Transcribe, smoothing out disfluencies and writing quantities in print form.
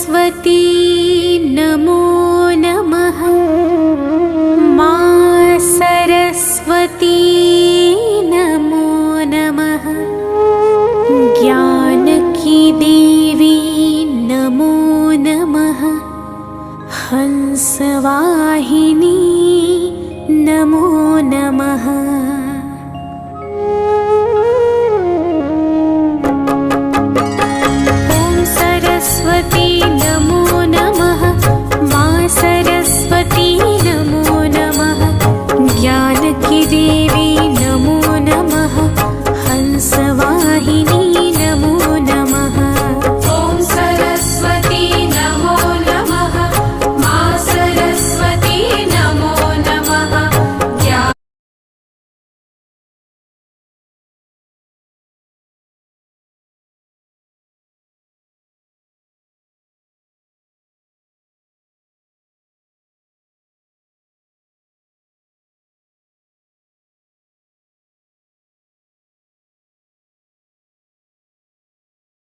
सरस्वती नमो नमः। मा सरस्वती नमो नमः। ज्ञान की देवी नमो नमः। हंसवाहिनी नमो नमः। ॐ सरस्वती नमो नमः। मा सरस्वती नमो नमः। ज्ञान की देवी